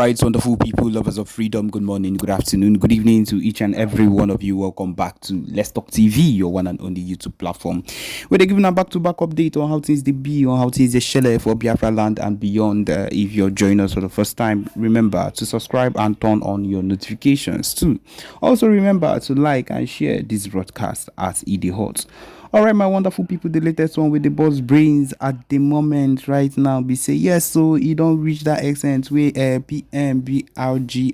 Right, wonderful people, lovers of freedom. Good morning, good afternoon, good evening to each and every one of you. Welcome back to Let's Talk TV, your one and only YouTube platform, where they're giving a back-to-back update on how things they be, on how things they shell for Biafra land and beyond. If you're joining us for the first time, remember to subscribe and turn on your notifications too. Also, remember to like and share this broadcast as it is hot. All right, my wonderful people, the latest one with the boss brains at the moment right now be say yes, so you don't reach that extent where PMBRGIE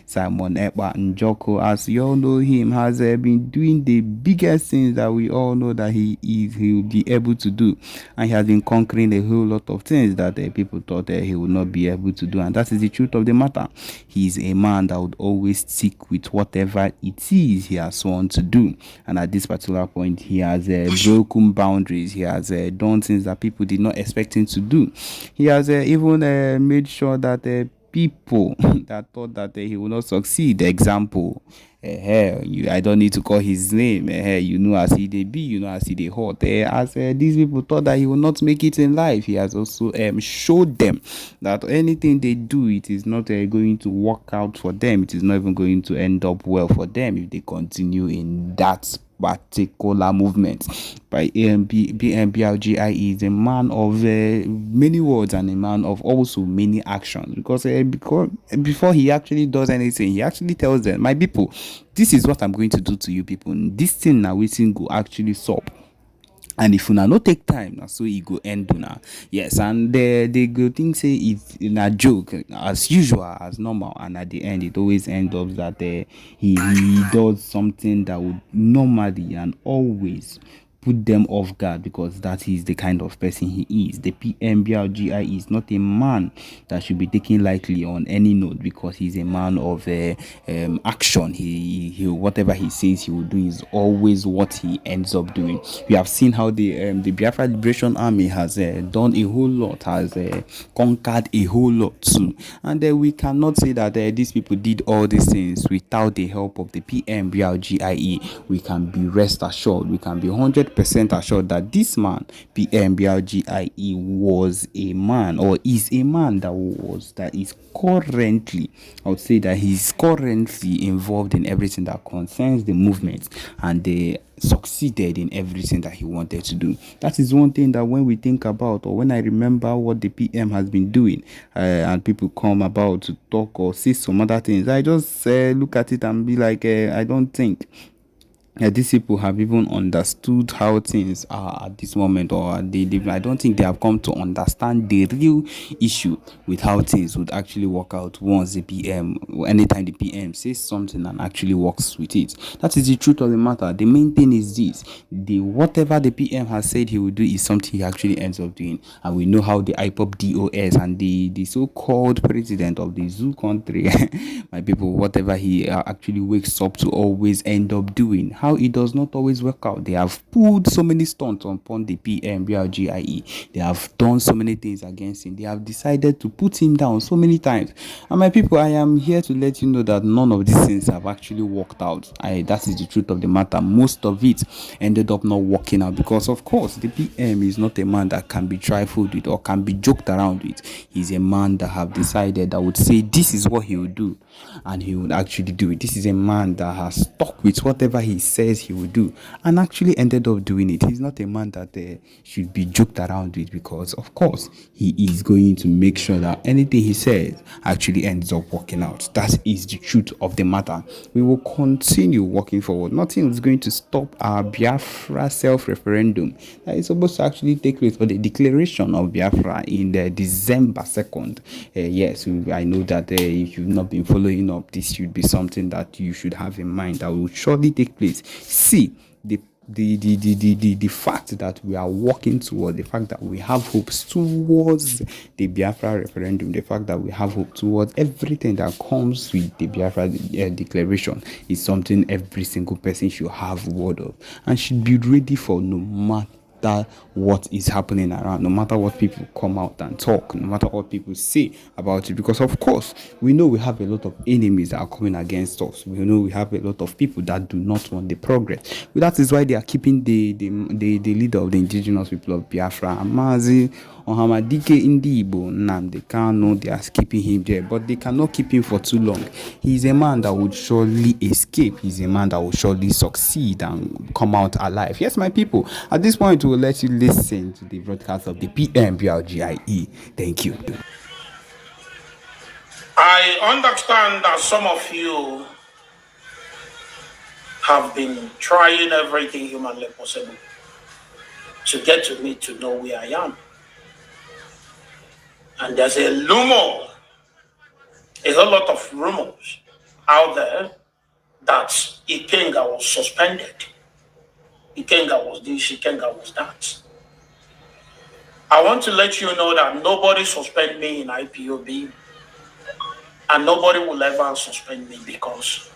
Simon Ekpa Njoko, as you all know him, has been doing the biggest things that we all know that he will be able to do, and he has been conquering a whole lot of things that people thought he would not be able to do, and that is the truth of the matter. He is a man that would always stick with whatever it is he has sworn to do, and at this particular point he has broken boundaries. He has done things that people did not expect him to do. He has even made sure that people that thought that he will not succeed, example, I don't need to call his name, you know as he they be, you know as he they hot, as these people thought that he will not make it in life, he has also showed them that anything they do, it is not going to work out for them. It is not even going to end up well for them if they continue in that particular movement. By BMBRGIE is a man of many words and a man of also many actions, because before he actually does anything, he actually tells them, my people, this is what I'm going to do to you people. This thing now we think go actually stop. And if una no take time, na so e go end una. Yes, and they go think say it's in a joke as usual, as normal, and at the end it always ends up that he does something that would normally and always put them off guard, because that is the kind of person he is. The PMBRGI is not a man that should be taken lightly on any note, because he's a man of action. He whatever he says he will do is always what he ends up doing. We have seen how the Biafra Liberation Army has done a whole lot, has conquered a whole lot too, and we cannot say that these people did all these things without the help of the PMBRGIE. We can be rest assured, we can be 100% assured that this man, PMBRGIE, was a man, or is a man that is currently, I would say that he's currently involved in everything that concerns the movement, and they succeeded in everything that he wanted to do. That is one thing that when we think about, or when I remember what the PM has been doing, and people come about to talk or say some other things, I just look at it and be like, I don't think these people have even understood how things are at this moment, or I don't think they have come to understand the real issue with how things would actually work out once the PM, anytime the PM says something and actually works with it. That is the truth of the matter. The main thing is this: whatever the PM has said he will do is something he actually ends up doing, and we know how the IPOP DOS and the so-called president of the zoo country, my people, whatever he actually wakes up to always end up doing. How it does not always work out. They have pulled so many stunts upon the PMBRGIE. They have done so many things against him. They have decided to put him down so many times. And my people, I am here to let you know that none of these things have actually worked out. That is the truth of the matter. Most of it ended up not working out, because of course the PM is not a man that can be trifled with or can be joked around with. He's a man that have decided, that would say this is what he would do, and he would actually do it. This is a man that has stuck with whatever he says he will do, and actually ended up doing it. He's not a man that should be joked around with, because of course he is going to make sure that anything he says actually ends up working out. That is the truth of the matter. We will continue working forward. Nothing is going to stop our Biafra self-referendum that is supposed to actually take place for the declaration of Biafra in December 2nd. Yes, I know that if you've not been following up, this should be something that you should have in mind, that will surely take place. See, the fact that we are working towards, the fact that we have hopes towards the Biafra referendum, the fact that we have hope towards everything that comes with the Biafra declaration is something every single person should have word of, and should be ready for, no matter what is happening around, no matter what people come out and talk, no matter what people say about it. Because of course we know we have a lot of enemies that are coming against us. We know we have a lot of people that do not want the progress. But that is why they are keeping the leader of the indigenous people of Biafra, Amazi Ohamadike Indibo Nnamdi Kanu, they are keeping him there, but they cannot keep him for too long. He's a man that would surely escape. He's a man that will surely succeed and come out alive. Yes, my people, at this point, we'll let you listen to the broadcast of the B.L.A. Thank you. I understand that some of you have been trying everything humanly possible to get to me to know where I am. And there's a whole lot of rumors out there that Ikenga was suspended. Ikenga was this, Ikenga was that. I want to let you know that nobody suspended me in IPOB, and nobody will ever suspend me because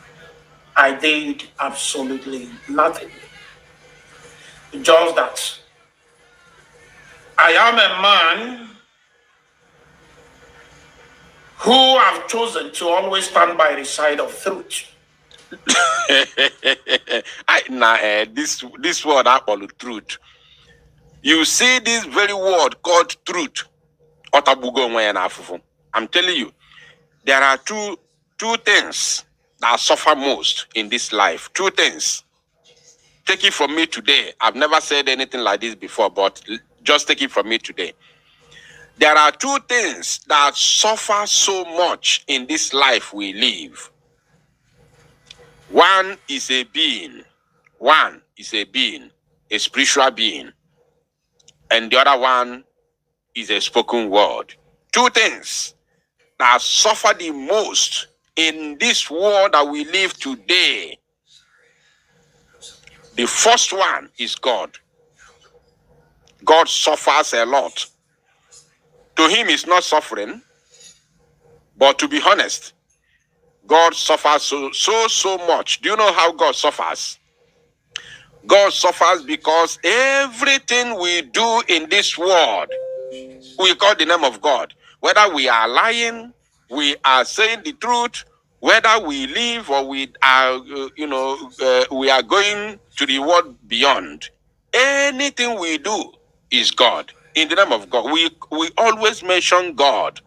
I did absolutely nothing. Just that I am a man who have chosen to always stand by the side of truth. This word I call truth. You see this very word called truth. I'm telling you, there are two things that suffer most in this life. Two things. Take it from me today. I've never said anything like this before, but just take it from me today. There are two things that suffer so much in this life we live. One is a being. One is a being, a spiritual being. And the other one is a spoken word. Two things that suffer the most in this world that we live today. The first one is God. God suffers a lot. To him, it's not suffering. But to be honest, God suffers so much. Do you know how God suffers? God suffers because everything we do in this world, we call the name of God. Whether we are lying, we are saying the truth, whether we live or we are, we are going to the world beyond. Anything we do is God. In the name of God, we always mention God.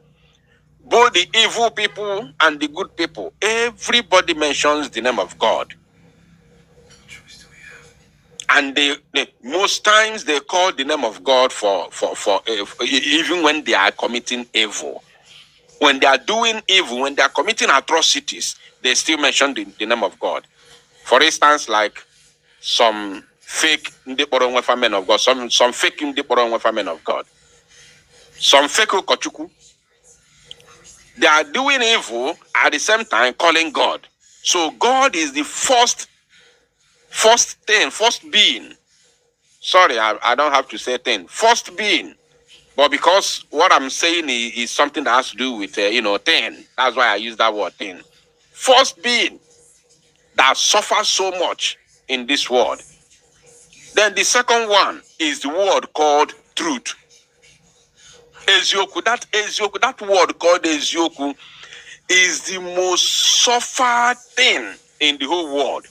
Both the evil people and the good people, everybody mentions the name of God. And they most times they call the name of God for even when they are committing evil. When they are doing evil, when they are committing atrocities, they still mention the name of God. For instance, like some fake Ndiporonwefa men of God, some fake Ndiporonwefa men of God, some fake Okochuku. They are doing evil at the same time calling God. So God is the first being. Sorry, I don't have to say thing. First being. But because what I'm saying is something that has to do with, thing. That's why I use that word, thing. First being that suffers so much in this world. Then the second one is the word called truth. Ezioku, that word called Ezioku is the most suffered thing in the whole world.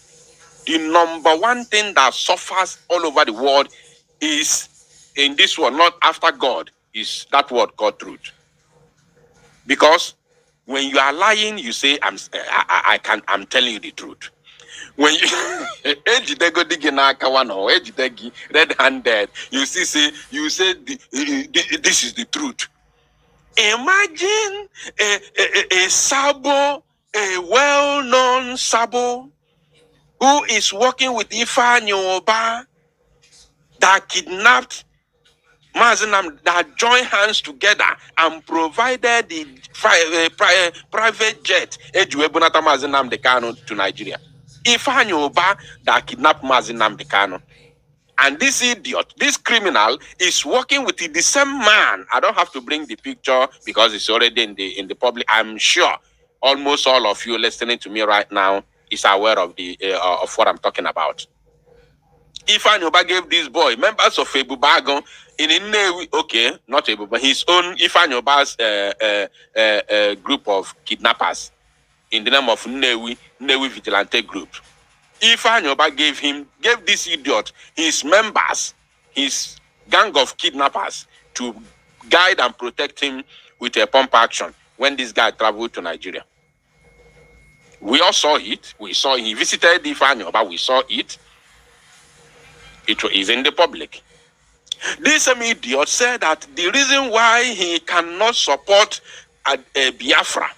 The number one thing that suffers all over the world is in this world, not after God, is that word called truth. Because when you are lying, you say, I'm telling you the truth. When you red-handed, you say this is the truth. Imagine a sabo, a well-known sabo, who is working with Ifeanyi Oba, that kidnapped Mazinam, that joined hands together and provided the private jet Ejuebunata Mazinam Dekano to Nigeria. Ifeanyi Oba that kidnapped Mazinam Dekano. And this idiot, this criminal, is working with the same man. I don't have to bring the picture because it's already in the public. I'm sure almost all of you listening to me right now is aware of of what I'm talking about. Ifeanyi Oba gave this boy members of Ebubagon in Nnewi, okay, not Ebu, but his own Ifeanyi Oba's group of kidnappers in the name of Nnewi Vigilante Group. Ifeanyi Oba gave this idiot his members, his gang of kidnappers, to guide and protect him with a pump action when this guy traveled to Nigeria. We all saw it. We saw he visited Ifeanyi, but we saw it. It is in the public. This idiot said that the reason why he cannot support Biafra,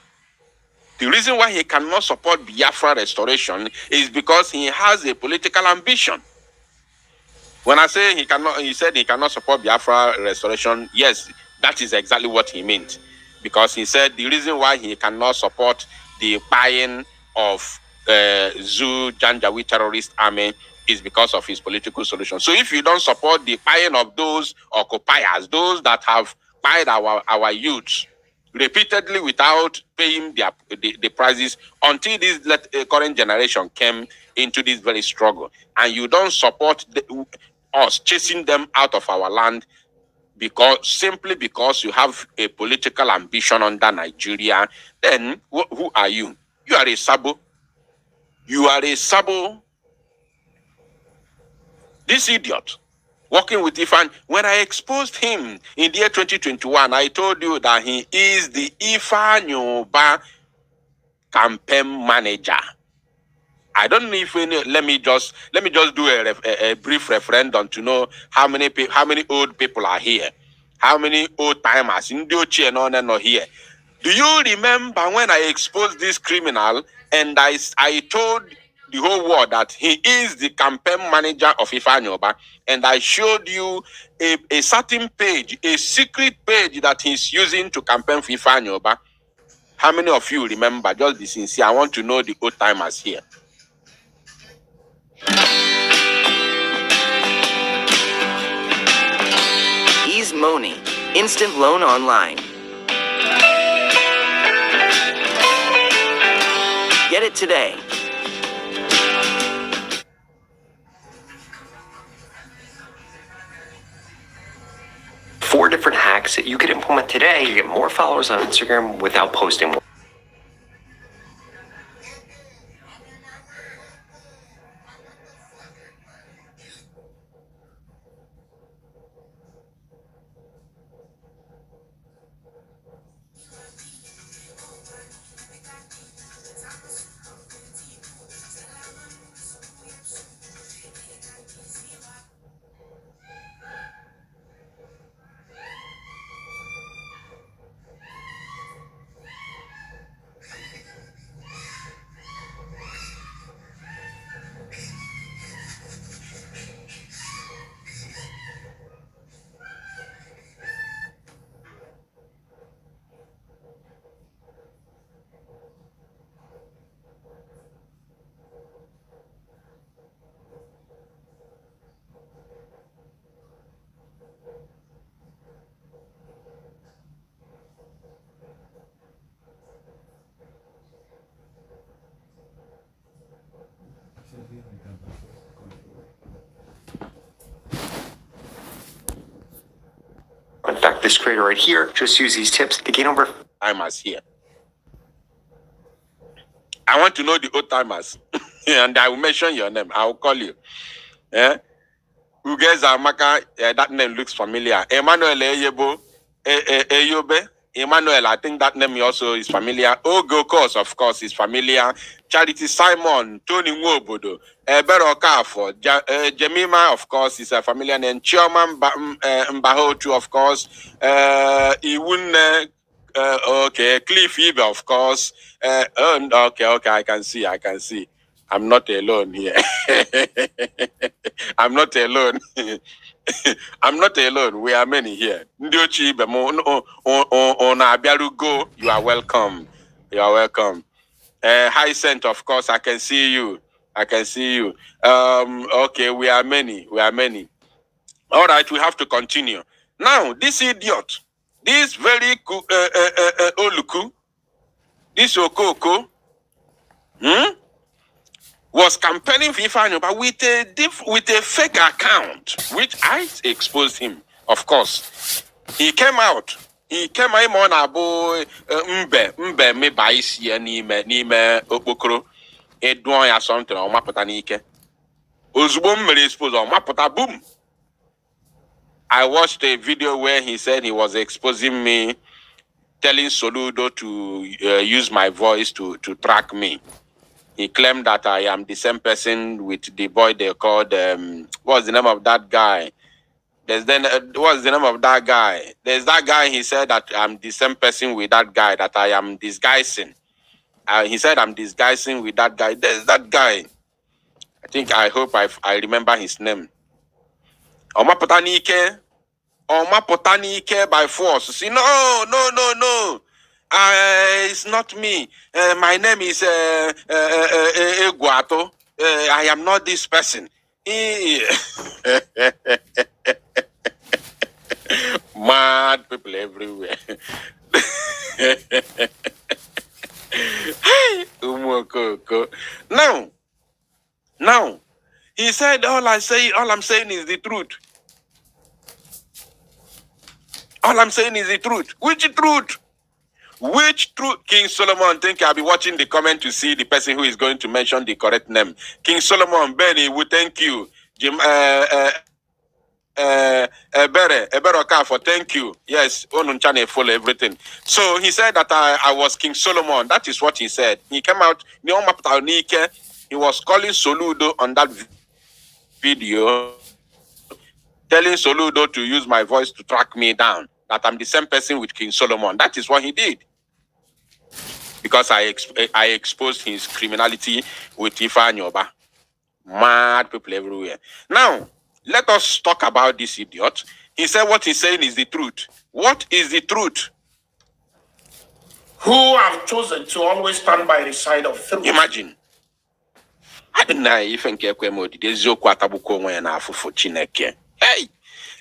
the reason why he cannot support Biafra restoration is because he has a political ambition. When I say he said he cannot support Biafra restoration, yes, that is exactly what he meant. Because he said the reason why he cannot support the buying of Zu Janjaweed terrorist army is because of his political solution. So if you don't support the buying of those occupiers, those that have buyed our youth repeatedly without paying the prices until this current generation came into this very struggle, and you don't support us chasing them out of our land simply because you have a political ambition under Nigeria, then who are you? You are a sabo. You are a sabo. This idiot working with Ifeanyi. When I exposed him in the year 2021, I told you that he is the Ifeanyi Oba campaign manager. I don't know if let me just do a brief referendum to know how many old people are here, how many old timers in the here. Do you remember when I exposed this criminal and I told the whole world that he is the campaign manager of Ifeanyi Oba, and I showed you a certain page, a secret page that he's using to campaign for Ifeanyi Oba? How many of you remember? Just be sincere. I want to know the old timers here. Ease Money, instant loan online. Get it today. Four different hacks that you could implement today to get more followers on Instagram without posting more. In fact, this creator right here just use these tips to gain over Timers here. I want to know the old timers, and I will mention your name. I will call you. Yeah, who guys are Maka? That name looks familiar. Emmanuel Eyebo, Eyobe. Emmanuel, I think that name also is familiar. Ogo, of course, is familiar. Charity Simon, Tony Nwobodo, Ebero Kafo, Jemima, of course, is a familiar name. Chioma Mbahotu, of course. Iwune, okay. Cliff Ibe, of course. Okay, I can see. I'm not alone here. I'm not alone. I'm not alone. We are many here. You are welcome. You are welcome. Hyacinth, of course, I can see you. Okay, we are many. All right, we have to continue. Now, this idiot, this very Oluku, this Okoko, was campaigning for Ifeanyi Oba with a fake account, which I exposed him. Of course, he came out on abo mbe me baisi n'ime okpokoro edon ya something o mapụta n'ike ozugbo m mere expose o mapụta boom. I watched a video where he said he was exposing me, telling Soludo to use my voice to track me. He claimed that I am the same person with the boy they called, what's the name of that guy? What's the name of that guy? There's that guy, he said that I'm the same person with that guy, that I am disguising. He said I'm disguising with that guy. There's that guy. I hope I remember his name. Oma Potanike by force. See, no. It's not me. My name is Eguato. I am not this person. Mad people everywhere. Now, he said, all I'm saying is the truth. All I'm saying is the truth. Which truth? Which truth? King Solomon, think I'll be watching the comment to see the person who is going to mention the correct name. King Solomon, Benny, we thank you. Jim, Ebere Okafor, thank you. Yes, Onunchane follow everything. So he said that I was King Solomon. That is what he said. He came out, he was calling Soludo on that video, telling Soludo to use my voice to track me down, that I'm the same person with King Solomon. That is what he did. Because I exposed his criminality with Ifa Nyoba. Mad people everywhere. Now, let us talk about this idiot. He said what he's saying is the truth. What is the truth? Who have chosen to always stand by the side of truth. Imagine. Eziokwu atagbuko onwe ya n'afụfụ Chineke. Hey!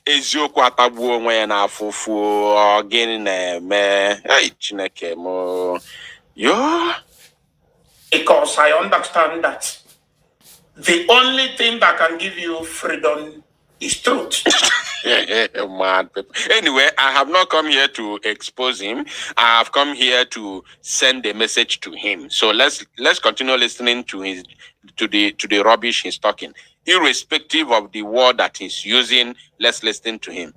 Eziokwu atagbuo onwe ya n'afụfụ gịnị na-eme? Hey, Chineke mo. Yo. Because I understand that the only thing that can give you freedom is truth. Mad people. Anyway, I have not come here to expose him. I have come here to send a message to him. So let's continue listening to the rubbish he's talking. Irrespective of the word that he's using, let's listen to him.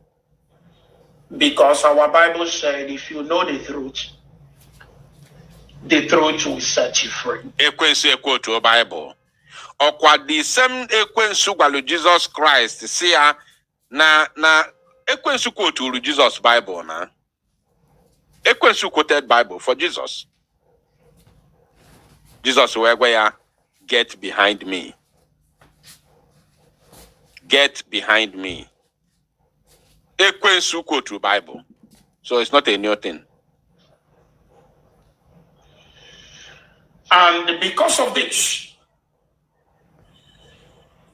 Because our Bible said, if you know the truth will set you free. Ekwensu ekwo to Bible. Okwa the same ekwensu gwalu Jesus Christ. See ya na ekwensu quote Jesus Bible na. Ekwensu quoted Bible for Jesus. Jesus where get behind me. Get behind me. Ekwensu quote to Bible. So it's not a new thing. And because of this,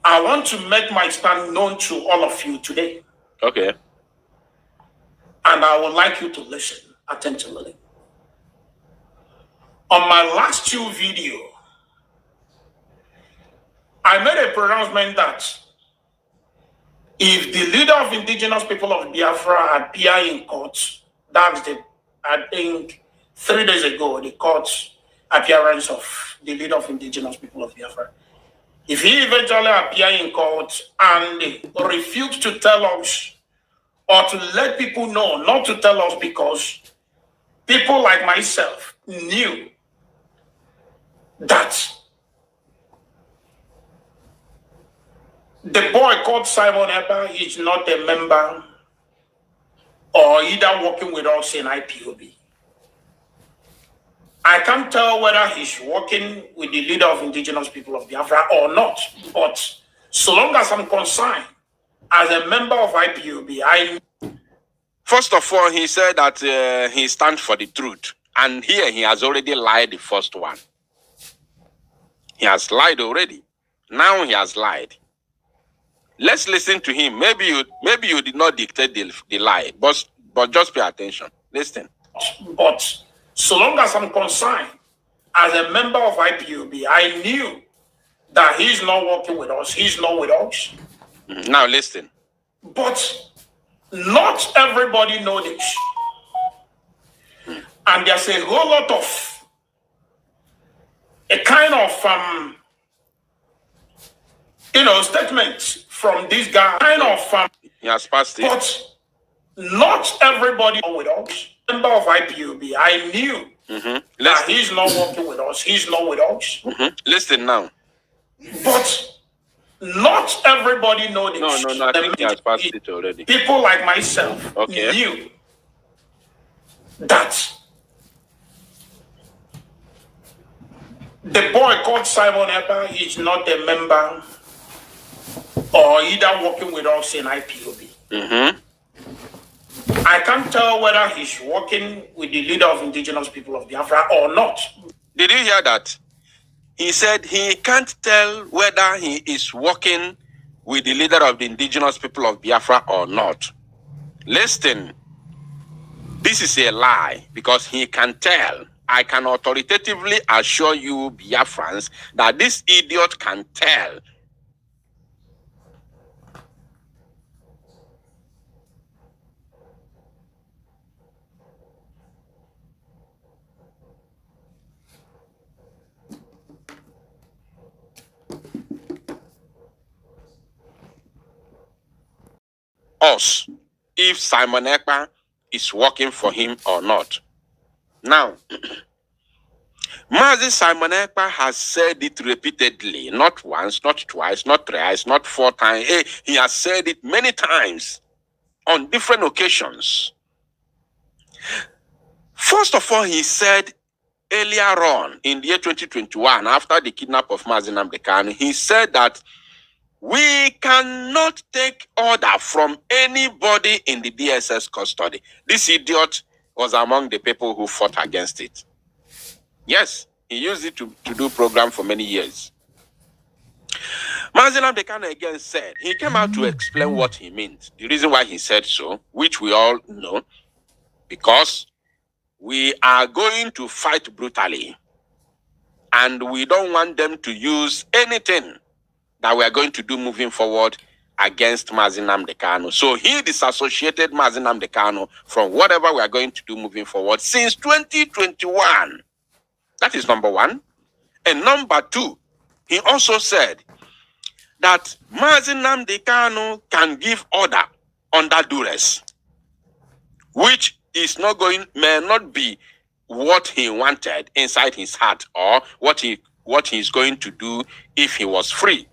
I want to make my stand known to all of you today. Okay. And I would like you to listen attentively. On my last two videos, I made a pronouncement that if the leader of indigenous people of Biafra appear in court, that's I think 3 days ago, the court appearance of the leader of indigenous people of Biafra. If he eventually appear in court and refuse to tell us or to let people know, not to tell us because people like myself knew that the boy called Simon Ekpa is not a member or either working with us in IPOB. I can't tell whether he's working with the leader of indigenous people of Biafra or not. But so long as I'm concerned, as a member of IPOB, First of all, he said that he stands for the truth. And here he has already lied the first one. He has lied already. Now he has lied. Let's listen to him. Maybe you did not dictate the lie, but just pay attention. Listen. But so long as I'm concerned, as a member of IPOB, I knew that he's not working with us. He's not with us. Now listen. But not everybody knows this. And there's a whole lot of a kind of statements from this guy kind of He has passed it. but not everybody with us. Member of IPOB, I knew that he's not working with us. He's not with us. Listen now. But not everybody knows this. No. I think he has passed it already. People like myself knew that the boy called Simon Ekpa is not a member or either working with us in IPOB. I can't tell whether he's working with the leader of indigenous people of Biafra or not. Did you hear that? He said he can't tell whether he is working with the leader of the indigenous people of Biafra or not. Listen, this is a lie because he can tell. I can authoritatively assure you, Biafrans, that this idiot can tell. Us, if Simon Ekpa is working for him or not. Now, Mazi Simon Ekpa has said it repeatedly, not once, not twice, not thrice, not 4 times. He has said it many times on different occasions. First of all, he said earlier on in the year 2021, after the kidnap of Mazi Nnamdi Kanu, he said that we cannot take order from anybody in the DSS custody. This idiot was among the people who fought against it. Yes, he used it to do program for many years. Mazi Nnamdi Kanu again said, he came out to explain what he meant. The reason why he said so, which we all know, because we are going to fight brutally. And we don't want them to use anything that we are going to do moving forward against Mazi Nnamdi Kanu. So he disassociated Mazi Nnamdi Kanu from whatever we are going to do moving forward since 2021. That is number one. And number two, he also said that Mazi Nnamdi Kanu can give order under duress, which is may not be what he wanted inside his heart or what he's going to do if he was free.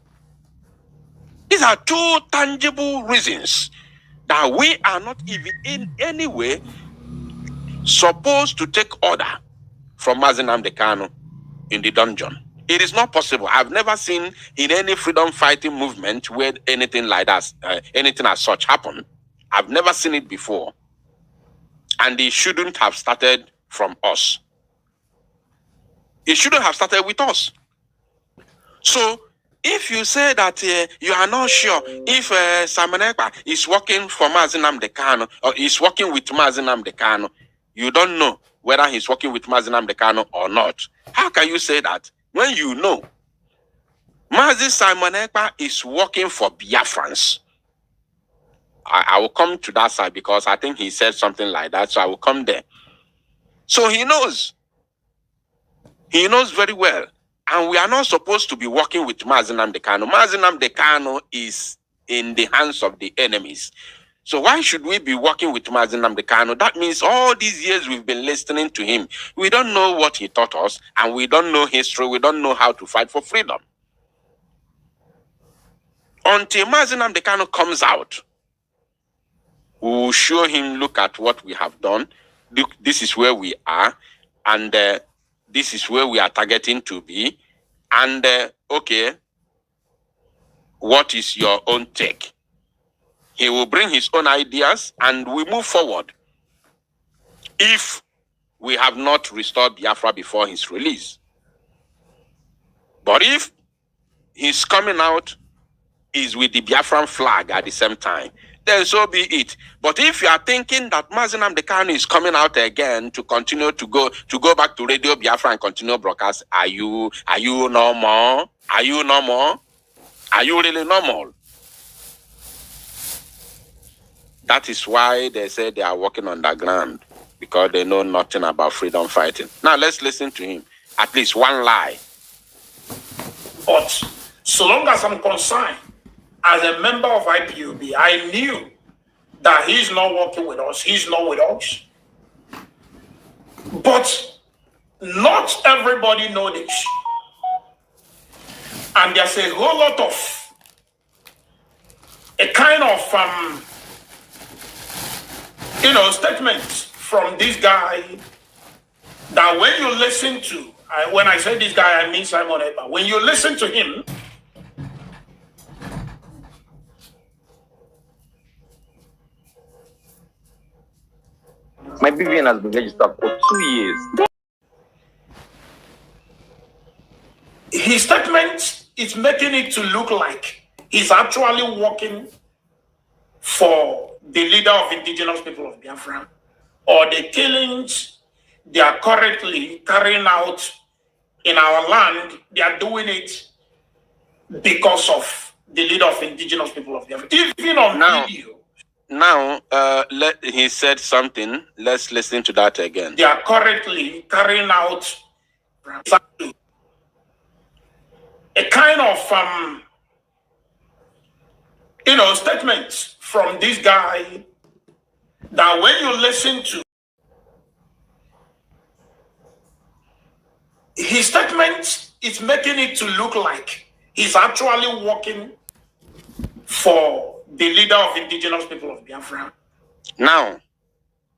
These are 2 tangible reasons that we are not even in any way supposed to take order from Mazi Nnamdi Kanu in the dungeon. It is not possible. I've never seen in any freedom fighting movement where anything like that, anything as such happened. I've never seen it before. And it shouldn't have started from us. It shouldn't have started with us. So, if you say that you are not sure if Simon Ekpa is working for Mazi Nnamdi Kanu or is working with Mazi Nnamdi Kanu, you don't know whether he's working with Mazi Nnamdi Kanu or not. How can you say that when you know Mazi Simon Ekpa is working for Biafrans? I will come to that side because I think he said something like that, so I will come there. So he knows. He knows very well. And we are not supposed to be working with Mazi Nnamdi Kanu. Mazi Nnamdi Kanu is in the hands of the enemies. So why should we be working with Mazi Nnamdi Kanu? That means all these years we've been listening to him. We don't know what he taught us, and we don't know history. We don't know how to fight for freedom. Until Mazi Nnamdi Kanu comes out, we will show him, look at what we have done. Look, this is where we are, and this is where we are targeting to be. And, okay, what is your own take? He will bring his own ideas, and we move forward. If we have not restored Biafra before his release. But if he's coming out is with the Biafran flag at the same time, then so be it. But if you are thinking that Mazi Nnamdi Kanu is coming out again to continue to go back to Radio Biafra and continue broadcast, are you normal? Are you normal? Are you really normal? That is why they say they are working underground, because they know nothing about freedom fighting. Now let's listen to him. At least one lie. But So long as I'm concerned, as a member of IPOB, I knew that he's not working with us. He's not with us. But not everybody knows this. And there's a whole lot of a kind of statements from this guy that when you listen to, when I say this guy, I mean Simon Ekpa. When you listen to him, my BVN has been registered for 2 years. his statement is making it to look like he's actually working for the leader of indigenous people of Biafra, or the killings they are currently carrying out in our land. They are doing it because of the leader of indigenous people of Biafra. Even on video. Now, he said something. Let's listen to that again. They are currently carrying out a kind of statements from this guy that when you listen to his statement, it's making it to look like he's actually working for the leader of indigenous people of Biafra. Now,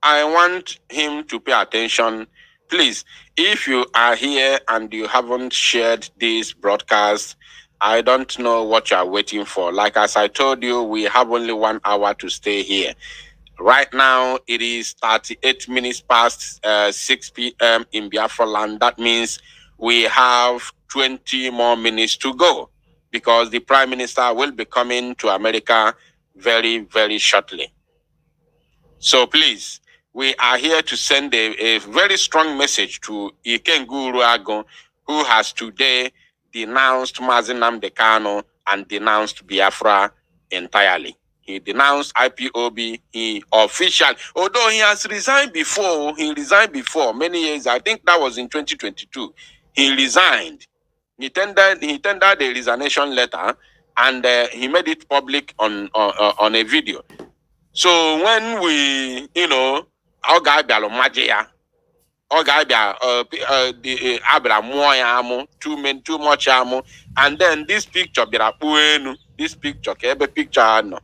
I want him to pay attention. Please, if you are here and you haven't shared this broadcast, I don't know what you are waiting for. Like as I told you, we have only 1 hour to stay here. Right now, it is 38 minutes past 6 p.m. in Biafra land. That means we have 20 more minutes to go because the Prime Minister will be coming to America very, very shortly. So please, we are here to send a very strong message to Ikengu Uruago, who has today denounced Mazi Nnamdi Kanu and denounced Biafra entirely. He denounced IPOB. He officially, although he has resigned before, many years. I think that was in 2022. He resigned. He tendered a resignation letter, and he made it public on a video. So when we, our guy Bialomagia, our guy the Abra Moyamu, too much amu, and then this picture this picture no.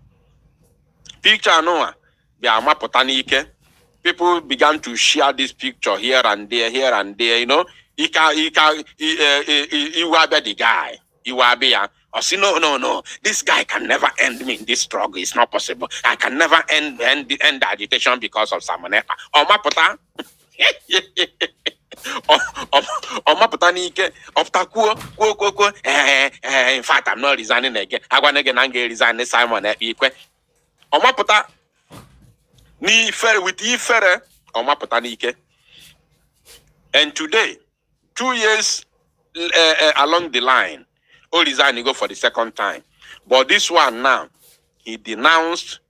Picture no, people began to share this picture here and there, He will be the guy. He will be or say, no, this guy can never end me in this struggle. It's not possible. I can never end the agitation because of Simon Ekpa. In fact, I'm not resigning again. I'm going to resign Simon Ekpa. And today, 2 years along the line, resign, he go for the second time. But this one now, he denounced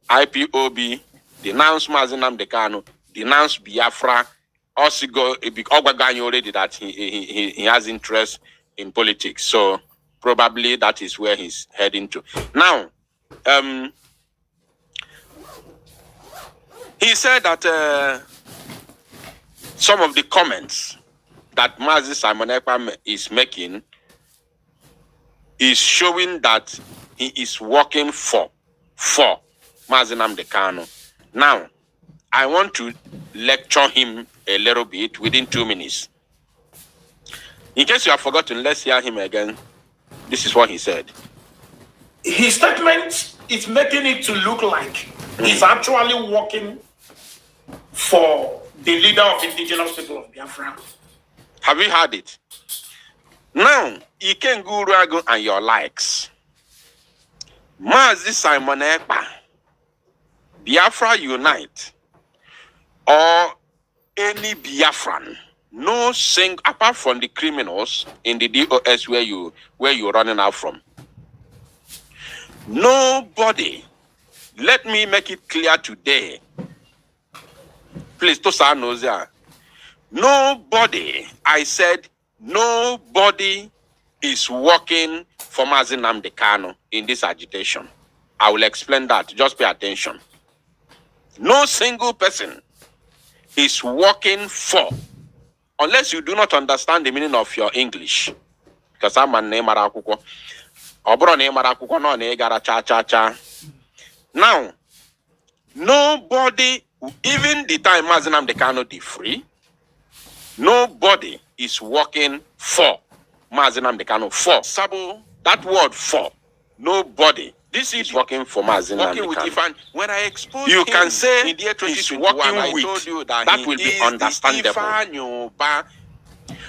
IPOB, denounced Mazi Nnamdi Kanu, denounced Biafra. Also go already that he has interest in politics. So probably that is where he's heading to. Now, he said that some of the comments that Mazi Simon Ekpa is making is showing that he is working for Mazi Nnamdi Kanu. Now, I want to lecture him a little bit within 2 minutes. In case you have forgotten, let's hear him again. This is what he said. His statement is making it to look like he's actually working for the leader of indigenous people of Biafra. Have you heard it? Now, Ikengu Uruago and your likes. Mazi Simon Ekpa, Biafra Unite, or any Biafran, no sing apart from the criminals in the DOS where you're running out from. Nobody, let me make it clear today. Please, Tosa knows that. Nobody, I said, nobody is working for Mazi Nnamdi Kanu in this agitation. I will explain that. Just pay attention. No single person is working for, unless you do not understand the meaning of your English. Because I'm a name Marakuko. Obro name Marakuko no negara cha cha cha. Now, nobody, even the time Mazi Nnamdi Kanu dey free, nobody is working for Mazi Nnamdi Kanu. For Sabo, that word for, nobody. This is working for Mazi Nnamdi Kanu. When I expose you can say in the year 2021, I told you that will be understandable.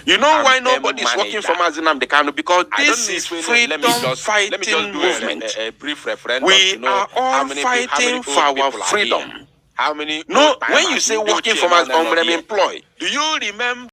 You know why nobody is working for Mazi Nnamdi Kanu? Because this is freedom fighting movement. A brief reference. We are all fighting for our freedom. How many? No, when you say working for Mazi, unemployed, do you remember?